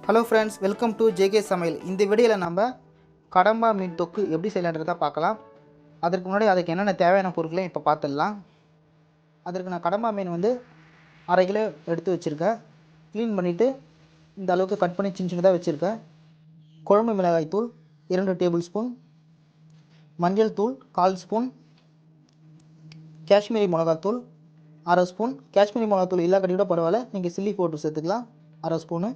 Hello friends, welcome to JK சமையல். இந்த வீடியோவில் நம்ம கடம்பா மீன் தொக்கு எப்படி செய்யலான்றதை பார்க்கலாம். அதற்கு முன்னாடி அதுக்கு என்னென்ன தேவையான பொருட்களையும் இப்போ பார்த்துடலாம். அதற்கு நான் கடம்பா மீன் வந்து 1/2 கிலோ எடுத்து வச்சுருக்கேன். க்ளீன் பண்ணிவிட்டு இந்த அளவுக்கு கட் பண்ணி சின்ன சின்னதாக வச்சுருக்கேன். குழம்பு மிளகாய் தூள் 2 டேபிள் ஸ்பூன், மஞ்சள் தூள் 1/4 ஸ்பூன், காஷ்மீரி மிளகாத்தூள் 1/2 ஸ்பூன். காஷ்மீரி மிளகாத்தூள் எல்லா கட்டியோட பரவாயில்ல, நீங்கள் சில்லி பவுடர் சேர்த்துக்கலாம் 1/2 ஸ்பூனு.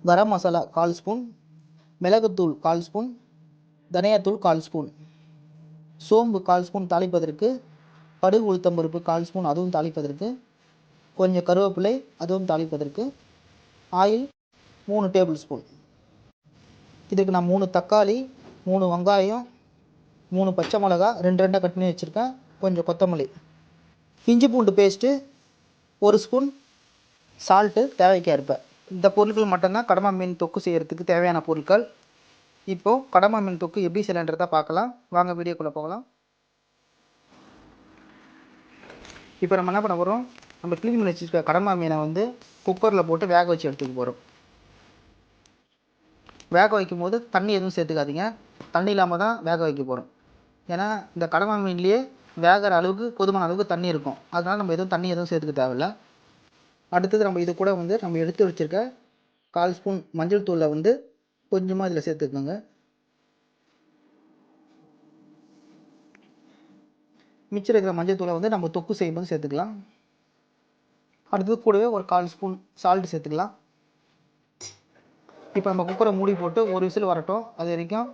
கரம் மசாலா 1/4 ஸ்பூன், மிளகுத்தூள் 1/4 ஸ்பூன், தனியாத்தூள் 1/4 ஸ்பூன், சோம்பு 1/4 ஸ்பூன் தாளிப்பதற்கு, கடுகு உளுத்தம்பருப்பு 1/4 ஸ்பூன் அதுவும் தாளிப்பதற்கு, கொஞ்சம் கருவேப்பிலை அதுவும் தாளிப்பதற்கு, ஆயில் 3 டேபிள் ஸ்பூன். இதுக்கு நான் 3 தக்காளி, 3 வெங்காயம், 3 பச்சை மிளகா 2 கட் பண்ணி வச்சுருக்கேன், கொஞ்சம் கொத்தமல்லி, இஞ்சி பூண்டு பேஸ்ட்டு 1 ஸ்பூன், சால்ட்டு தேவைக்கு ஏற்ப. இந்த பொருட்கள் மட்டும்தான் கடம்பா மீன் தொக்கு செய்கிறதுக்கு தேவையான பொருட்கள். இப்போது கடம்பா மீன் தொக்கு எப்படி செய்யலான்றதை பார்க்கலாம். வாங்க வீடியோக்குள்ளே போகலாம். இப்போ நம்ம என்ன பண்ண போகிறோம், நம்ம க்ளீன் பண்ணி வச்சுருக்க கடம்பா மீனை வந்து குக்கரில் போட்டு வேக வச்சு எடுத்துக்க போகிறோம். வேக வைக்கும் போது தண்ணி எதுவும் சேர்த்துக்காதீங்க, தண்ணி இல்லாமல் தான் வேக வைக்க போகிறோம். ஏன்னா இந்த கடம்பா மீன்லேயே வேகிற அளவுக்கு போதுமான அளவுக்கு தண்ணி இருக்கும். அதனால் நம்ம தண்ணி எதுவும் சேர்த்துக்க தேவையில்லை. அடுத்தது நம்ம இது கூட வந்து நம்ம எடுத்து வச்சுருக்க 1/4 ஸ்பூன் மஞ்சள் தூளை வந்து கொஞ்சமாக இதில் சேர்த்துக்கோங்க. மிச்சம் இருக்கிற மஞ்சள் தூளை வந்து நம்ம தொக்கு செய்யும்போது சேர்த்துக்கலாம். அடுத்தது கூடவே ஒரு 1/4 ஸ்பூன் சால்ட்டு சேர்த்துக்கலாம். இப்போ நம்ம குக்கரை மூடி போட்டு ஒரு விசில் வரட்டும். அது வரைக்கும்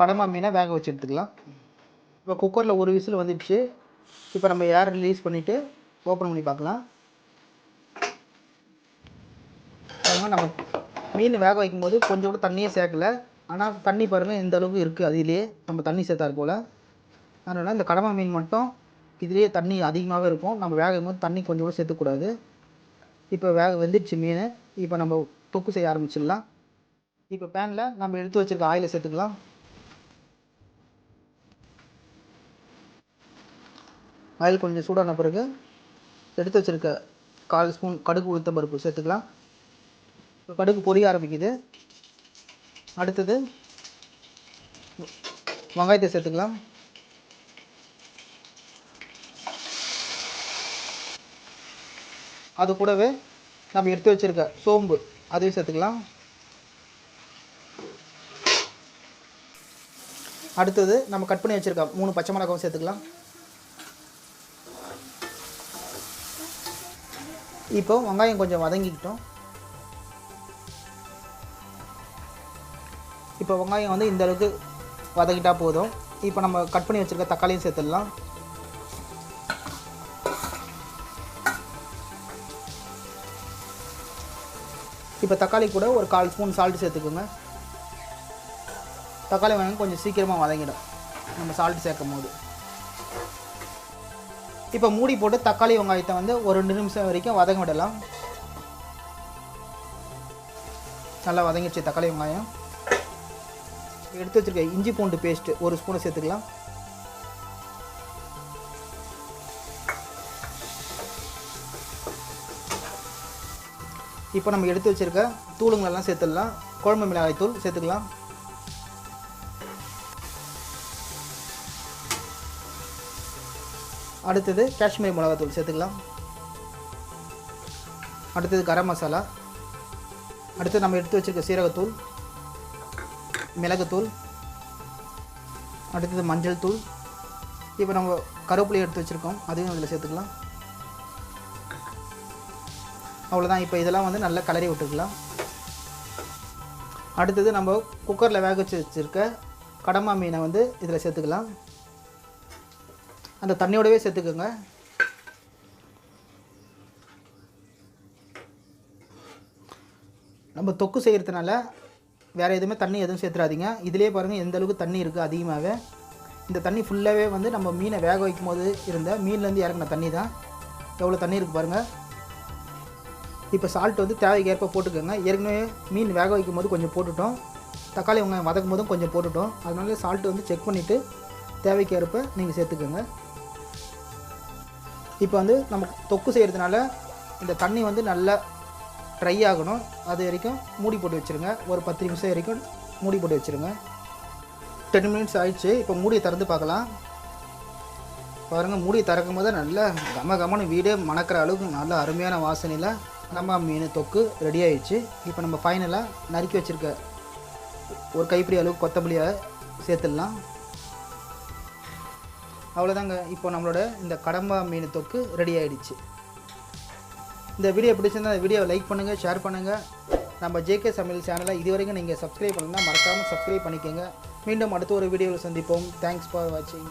கடம்பா மீனை வேக வச்சு எடுத்துக்கலாம். இப்போ குக்கரில் ஒரு விசில் வந்துடுச்சு. இப்போ நம்ம ஏர் ரிலீஸ் பண்ணிவிட்டு ஓப்பன் பண்ணி பார்க்கலாம். நம்ம மீன் வேக வைக்கும்போது கொஞ்சம் கூட தண்ணியே சேர்க்கலை, ஆனால் தண்ணி பாருங்கள் எந்த அளவுக்கு இருக்குது. அதிலே நம்ம தண்ணி சேர்த்தாரு போல். அதனால் இந்த கடம்பா மீன் மட்டும் இதுலேயே தண்ணி அதிகமாகவே இருக்கும். நம்ம வேகும் போது தண்ணி கொஞ்சம் கூட சேர்த்துக்கூடாது. இப்போ வெந்துடுச்சு மீன். இப்போ நம்ம தொக்கு செய்ய ஆரம்பிச்சிடலாம். இப்போ பேனில் நம்ம எடுத்து வச்சுருக்க ஆயிலை சேர்த்துக்கலாம். ஆயில் கொஞ்சம் சூடான பிறகு எடுத்து வச்சுருக்க 1/4 ஸ்பூன் கடுகு உளுத்தம் பருப்பு சேர்த்துக்கலாம். இப்போ கடுகு பொரிய ஆரம்பிக்குது. அடுத்தது வெங்காயத்தை சேர்த்துக்கலாம். அது கூடவே நம்ம எடுத்து வச்சுருக்க சோம்பு அதையும் சேர்த்துக்கலாம். அடுத்தது நம்ம கட் பண்ணி வச்சுருக்க 3 பச்சை மிளகாவும் சேர்த்துக்கலாம். இப்போ வெங்காயம் கொஞ்சம் வதங்கிக்கிட்டோம். இப்போ வெங்காயம் வந்து இந்த அளவுக்கு வதக்கிட்டால் போதும். இப்போ நம்ம கட் பண்ணி வச்சுருக்க தக்காளியும் சேர்த்துடலாம். இப்போ தக்காளி கூட ஒரு 1/4 ஸ்பூன் சால்ட்டு சேர்த்துக்கோங்க. தக்காளி வெங்காயம் கொஞ்சம் சீக்கிரமாக வதங்கிடும் நம்ம சால்ட்டு சேர்க்கும் போது. இப்போ மூடி போட்டு தக்காளி வெங்காயத்தை வந்து ஒரு 2 நிமிஷம் வரைக்கும் வதங்க விடலாம். நல்லா வதங்கிடுச்சு தக்காளி வெங்காயம். எடுத்து வச்சுருக்க இஞ்சி பூண்டு பேஸ்ட்டு 1 ஸ்பூனை சேர்த்துக்கலாம். இப்போ நம்ம எடுத்து வச்சுருக்க தூளுங்களெல்லாம் சேர்த்துடலாம். குழம்பு மிளகாய் தூள் சேர்த்துக்கலாம். அடுத்தது காஷ்மீரி மிளகாத்தூள் சேர்த்துக்கலாம். அடுத்தது கரம் மசாலா. அடுத்து நம்ம எடுத்து வச்சுருக்க சீரகத்தூள், மிளகுத்தூள், அடுத்தது மஞ்சள் தூள். இப்போ நம்ம கருவேப்பிலை எடுத்து வச்சுருக்கோம், அதையும் அதில் சேர்த்துக்கலாம். அவ்வளோதான். இப்போ இதெல்லாம் வந்து நல்லா கிளறி விட்டுக்கலாம். அடுத்தது நம்ம குக்கரில் வேக வச்சுருக்க கடம்பா மீனை வந்து இதில் சேர்த்துக்கலாம். அந்த தண்ணியோடவே சேர்த்துக்கோங்க. நம்ம தொக்கு செய்கிறதுனால வேறு எதுவுமே தண்ணி எதுவும் சேர்த்துறாதீங்க. இதிலே பாருங்கள் எந்த அளவுக்கு தண்ணி இருக்குது அதிகமாகவே. இந்த தண்ணி ஃபுல்லாகவே வந்து நம்ம மீனை வேக வைக்கும் போது இருந்த மீன்லேருந்து இறங்கின தண்ணி தான். எவ்வளோ தண்ணி இருக்குது பாருங்கள். இப்போ சால்ட் வந்து தேவைக்கு ஏற்ப போட்டுக்கோங்க. ஏற்கனவே மீன் வேக வைக்கும் போது கொஞ்சம் போட்டுட்டோம், தக்காளி வெங்காயம் வதக்கும் போதும் கொஞ்சம் போட்டுட்டோம். அதனால சால்ட்டு வந்து செக் பண்ணிவிட்டு தேவைக்கு ஏற்ப நீங்கள் சேர்த்துக்கோங்க. இப்போ வந்து நம்ம தொக்கு செய்கிறதுனால இந்த தண்ணி வந்து நல்லா ட்ரை ஆகணும். அது வரைக்கும் மூடி போட்டு வச்சுருங்க. ஒரு 10 நிமிஷம் வரைக்கும் மூடி போட்டு வச்சுருங்க. 10 மினிட்ஸ் ஆயிடுச்சு. இப்போ மூடியை திறந்து பார்க்கலாம். பாருங்கள், மூடி திறக்கும் போது நல்லா கமன்னு வீடே மணக்கிற அளவுக்கு நல்ல அருமையான வாசனையில் நம்ம மீன் தொக்கு ரெடி ஆகிடுச்சு. இப்போ நம்ம ஃபைனலாக நறுக்கி வச்சுருக்க ஒரு கைப்பிடி அளவுக்கு கொத்தமல்லியை சேர்த்துடலாம். அவ்வளோதாங்க, இப்போ நம்மளோட இந்த கடம்பா மீன் தொக்கு ரெடி ஆகிடுச்சு. இந்த வீடியோ பிடிச்சிருந்தா இந்த வீடியோவை லைக் பண்ணுங்கள், ஷேர் பண்ணுங்கள். நம்ம ஜேகே சமையல் சேனலை இதுவரைக்கும் நீங்கள் சப்ஸ்கிரைப் பண்ணணும்னா மறக்காமல் சப்ஸ்கிரைப் பண்ணிக்கோங்க. மீண்டும் அடுத்த ஒரு வீடியோவில் சந்திப்போம். தேங்க்ஸ் ஃபார் வாட்சிங்.